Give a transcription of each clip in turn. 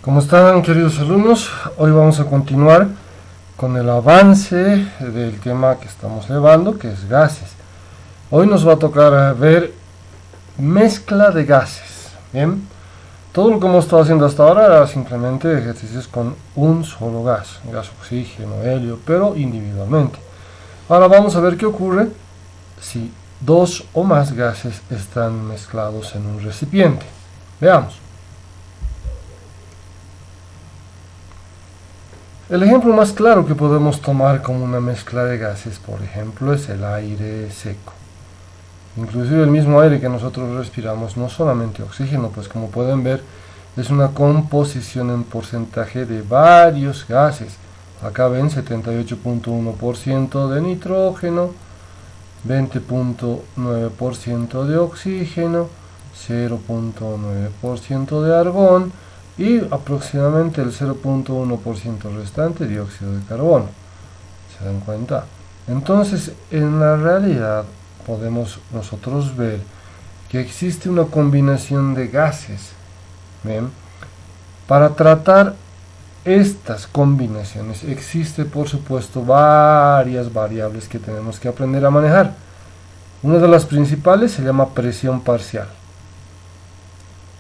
¿Cómo están, queridos alumnos? Hoy vamos a continuar con el avance del tema que estamos llevando, que es gases. Hoy nos va a tocar ver mezcla de gases. Bien, todo lo que hemos estado haciendo hasta ahora era simplemente ejercicios con un solo gas oxígeno, helio, pero individualmente. Ahora vamos a ver qué ocurre si dos o más gases están mezclados en un recipiente. Veamos. El ejemplo más claro que podemos tomar como una mezcla de gases, por ejemplo, es el aire seco. Inclusive el mismo aire que nosotros respiramos, no solamente oxígeno, pues como pueden ver, es una composición en porcentaje de varios gases. Acá ven 78.1% de nitrógeno, 20.9% de oxígeno, 0.9% de argón, y aproximadamente el 0.1% restante dióxido de carbono. ¿Se dan cuenta? Entonces, en la realidad podemos nosotros ver que existe una combinación de gases. ¿Ven? Para tratar estas combinaciones existe, por supuesto, varias variables que tenemos que aprender a manejar. Una de las principales se llama presión parcial,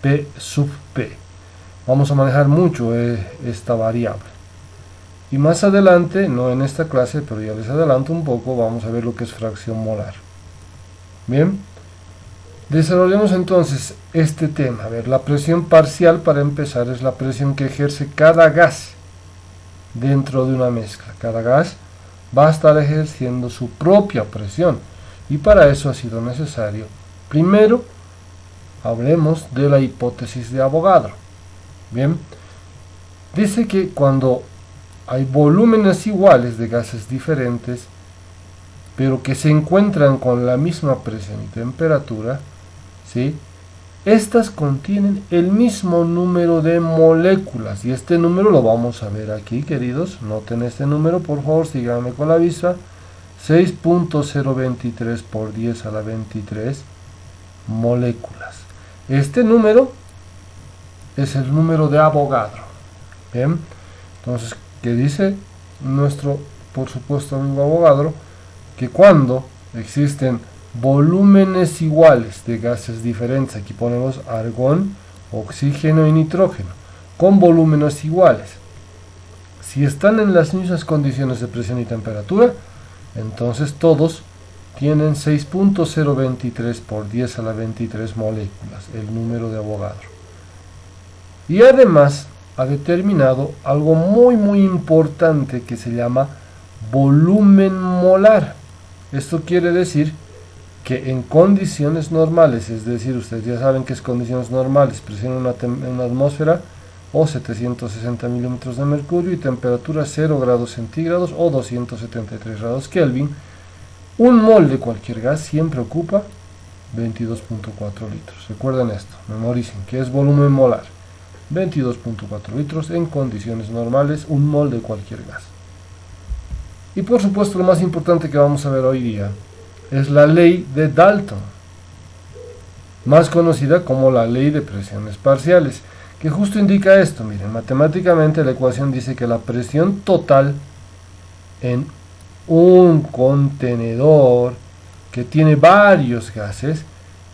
P sub P. Vamos a manejar mucho esta variable. Y más adelante, no en esta clase, pero ya les adelanto un poco, vamos a ver lo que es fracción molar. Bien, desarrollemos entonces este tema. A ver, la presión parcial, para empezar, es la presión que ejerce cada gas dentro de una mezcla. Cada gas va a estar ejerciendo su propia presión. Y para eso ha sido necesario, primero, hablemos de la hipótesis de Avogadro. Bien, dice que cuando hay volúmenes iguales de gases diferentes, pero que se encuentran con la misma presión y temperatura, ¿sí? Estas contienen el mismo número de moléculas, y este número lo vamos a ver aquí, queridos. Noten este número, por favor, síganme con la vista. 6.023 por 10 a la 23 moléculas. Este número es el número de Avogadro. Bien, entonces, ¿qué dice nuestro, por supuesto, amigo Avogadro? Que cuando existen volúmenes iguales de gases diferentes, aquí ponemos argón, oxígeno y nitrógeno, con volúmenes iguales, si están en las mismas condiciones de presión y temperatura, entonces todos tienen 6.023 por 10 a la 23 moléculas, el número de Avogadro. Y además ha determinado algo muy importante que se llama volumen molar. Esto quiere decir que en condiciones normales, es decir, ustedes ya saben que es condiciones normales, presión en una atmósfera o 760 milímetros de mercurio y temperatura 0 grados centígrados o 273 grados Kelvin, un mol de cualquier gas siempre ocupa 22.4 litros. Recuerden esto, memoricen que es volumen molar. 22.4 litros en condiciones normales, un mol de cualquier gas. Y por supuesto, lo más importante que vamos a ver hoy día es la ley de Dalton, más conocida como la ley de presiones parciales, que justo indica esto. Miren, matemáticamente la ecuación dice que la presión total en un contenedor que tiene varios gases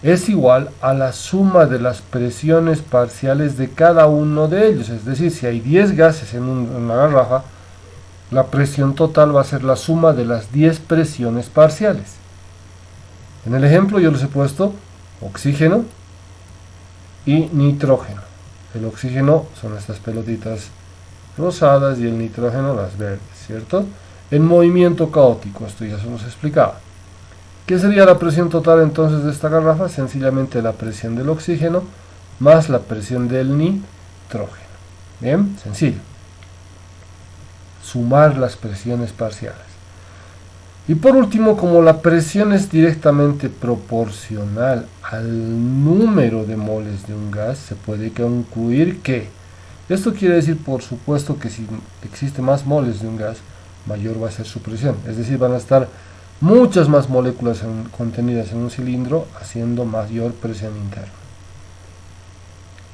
es igual a la suma de las presiones parciales de cada uno de ellos. Es decir, si hay 10 gases en una garrafa, la presión total va a ser la suma de las 10 presiones parciales. En el ejemplo yo les he puesto oxígeno y nitrógeno. El oxígeno son estas pelotitas rosadas y el nitrógeno las verdes, ¿cierto? En movimiento caótico, esto ya se los explicaba. ¿Qué sería la presión total entonces de esta garrafa? Sencillamente la presión del oxígeno más la presión del nitrógeno. Bien, sencillo. Sumar las presiones parciales. Y por último, como la presión es directamente proporcional al número de moles de un gas, se puede concluir que esto quiere decir, por supuesto, que si existe más moles de un gas, mayor va a ser su presión. Es decir, van a estar muchas más moléculas contenidas en un cilindro haciendo mayor presión interna.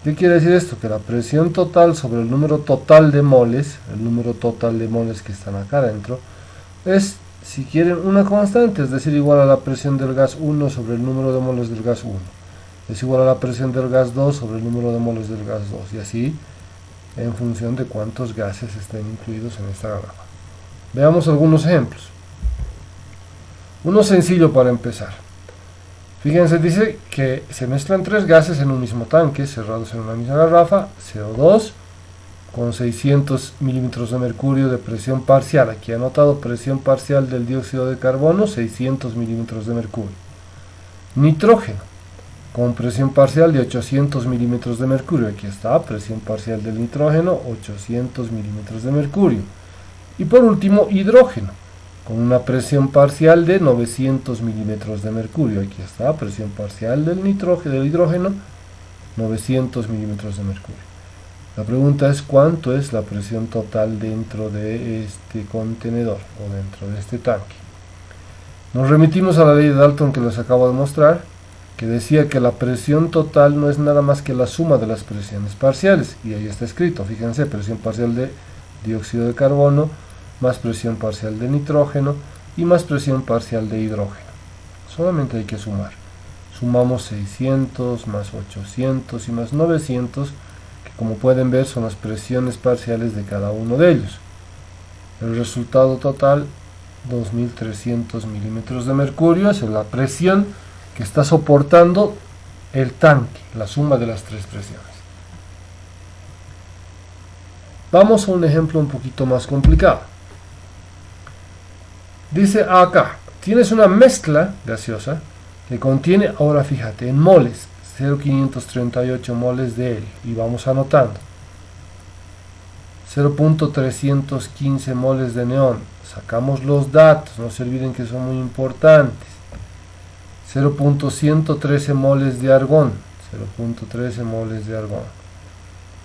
¿Qué quiere decir esto? Que la presión total sobre el número total de moles, el número total de moles que están acá adentro, es, si quieren, una constante, es decir, igual a la presión del gas 1 sobre el número de moles del gas 1. Es igual a la presión del gas 2 sobre el número de moles del gas 2. Y así, en función de cuántos gases estén incluidos en esta garrafa. Veamos algunos ejemplos. Uno sencillo para empezar. Fíjense, dice que se mezclan 3 gases en un mismo tanque, cerrados en una misma garrafa, CO2, con 600 milímetros de mercurio de presión parcial. Aquí he anotado presión parcial del dióxido de carbono, 600 milímetros de mercurio. Nitrógeno, con presión parcial de 800 milímetros de mercurio. Aquí está, presión parcial del nitrógeno, 800 milímetros de mercurio. Y por último, hidrógeno, con una presión parcial de 900 milímetros de mercurio. Aquí está, presión parcial del hidrógeno, 900 milímetros de mercurio. La pregunta es cuánto es la presión total dentro de este contenedor o dentro de este tanque. Nos remitimos a la ley de Dalton que les acabo de mostrar, que decía que la presión total no es nada más que la suma de las presiones parciales. Y ahí está escrito, fíjense, presión parcial de dióxido de carbono, más presión parcial de nitrógeno y más presión parcial de hidrógeno. Solamente hay que sumar. Sumamos 600 más 800 y más 900, que como pueden ver son las presiones parciales de cada uno de ellos. El resultado total, 2300 milímetros de mercurio, es la presión que está soportando el tanque, la suma de las 3 presiones. Vamos a un ejemplo un poquito más complicado. Dice acá, tienes una mezcla gaseosa que contiene, ahora fíjate, en moles, 0,538 moles de helio, y vamos anotando. 0,315 moles de neón, sacamos los datos, no se olviden que son muy importantes. 0,113 moles de argón, 0,13 moles de argón.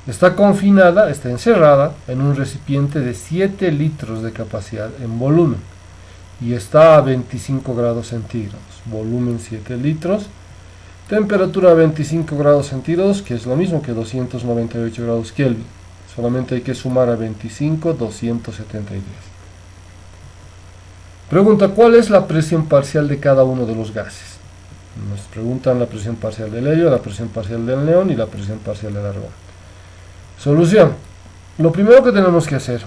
Está confinada, está encerrada en un recipiente de 7 litros de capacidad en volumen y está a 25 grados centígrados. Volumen 7 litros, temperatura a 25 grados centígrados, que es lo mismo que 298 grados Kelvin. Solamente hay que sumar a 25, 273. Pregunta, ¿cuál es la presión parcial de cada uno de los gases? Nos preguntan la presión parcial del helio, la presión parcial del neón y la presión parcial del argón. Solución. Lo primero que tenemos que hacer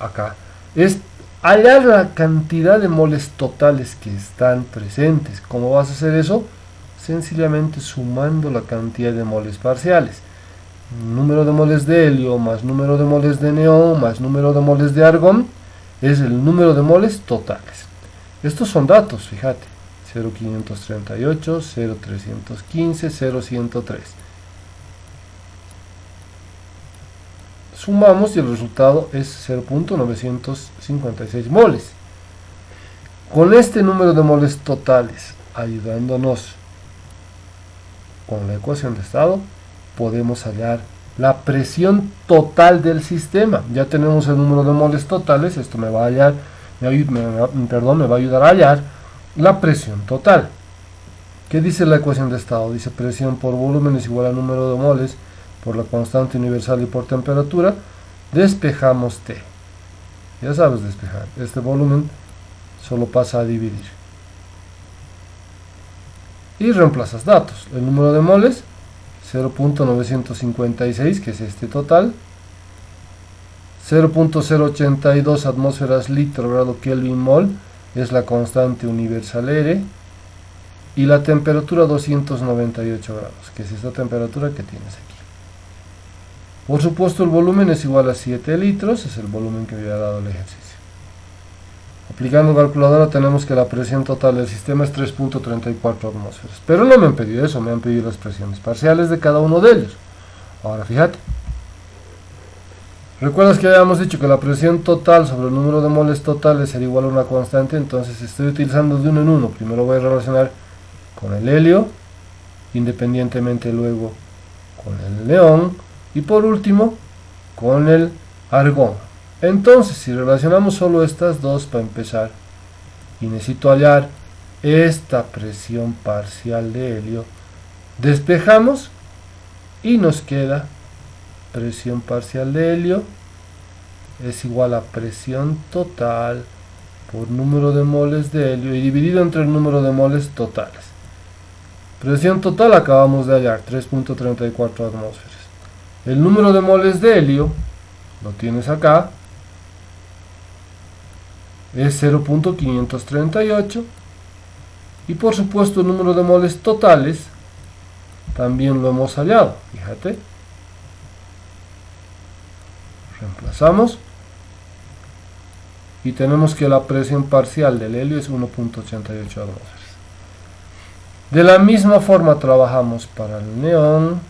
acá es hallar la cantidad de moles totales que están presentes. ¿Cómo vas a hacer eso? Sencillamente sumando la cantidad de moles parciales. Número de moles de helio más número de moles de neón más número de moles de argón es el número de moles totales. Estos son datos, fíjate. 0,538, 0,315, 0,103. Sumamos y el resultado es 0,956 moles. Con este número de moles totales ayudándonos con la ecuación de estado, podemos hallar la presión total del sistema. Ya tenemos el número de moles totales, esto me va a ayudar a hallar la presión total. ¿Qué dice la ecuación de estado? Dice presión por volumen es igual al número de moles por la constante universal y por temperatura. Despejamos T. Ya sabes despejar. Este volumen solo pasa a dividir. Y reemplazas datos. El número de moles, 0,956, que es este total. 0,082 atmósferas litro grado Kelvin mol, es la constante universal R. Y la temperatura 298 grados, que es esta temperatura que tienes aquí. Por supuesto el volumen es igual a 7 litros, es el volumen que había dado el ejercicio. Aplicando calculadora tenemos que la presión total del sistema es 3,34 atmósferas. Pero no me han pedido eso, me han pedido las presiones parciales de cada uno de ellos. Ahora fíjate. ¿Recuerdas que habíamos dicho que la presión total sobre el número de moles totales sería igual a una constante? Entonces estoy utilizando de uno en uno. Primero voy a relacionar con el helio, independientemente luego con el neón y por último con el argón. Entonces si relacionamos solo estas dos para empezar y necesito hallar esta presión parcial de helio, despejamos y nos queda presión parcial de helio es igual a presión total por número de moles de helio y dividido entre el número de moles totales. Presión total acabamos de hallar, 3.34 atmósferas. El número de moles de helio, lo tienes acá, es 0.538 y por supuesto el número de moles totales también lo hemos hallado, fíjate. Reemplazamos y tenemos que la presión parcial del helio es 1.88 atmósferas. De la misma forma trabajamos para el neón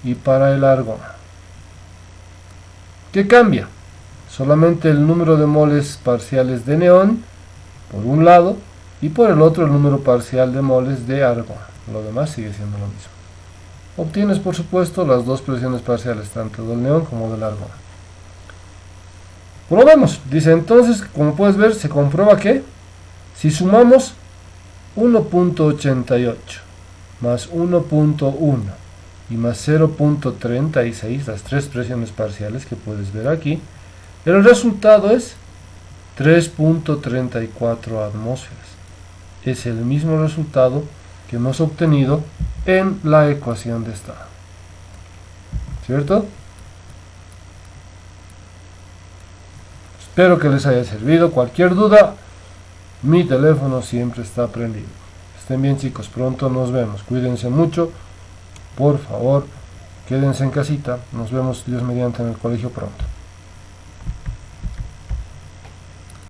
y para el argón. ¿Qué cambia? Solamente el número de moles parciales de neón por un lado y por el otro el número parcial de moles de argón. Lo demás sigue siendo lo mismo. Obtienes por supuesto las dos presiones parciales, tanto del neón como del argón. Probemos. Dice entonces, como puedes ver, se comprueba que si sumamos 1.88 más 1.1 y más 0.36, las tres presiones parciales que puedes ver aquí, el resultado es 3.34 atmósferas. Es el mismo resultado que hemos obtenido en la ecuación de estado. ¿Cierto? Espero que les haya servido. Cualquier duda, mi teléfono siempre está prendido. Estén bien, chicos, pronto nos vemos. Cuídense mucho, por favor, quédense en casita. Nos vemos, Dios mediante, en el colegio pronto.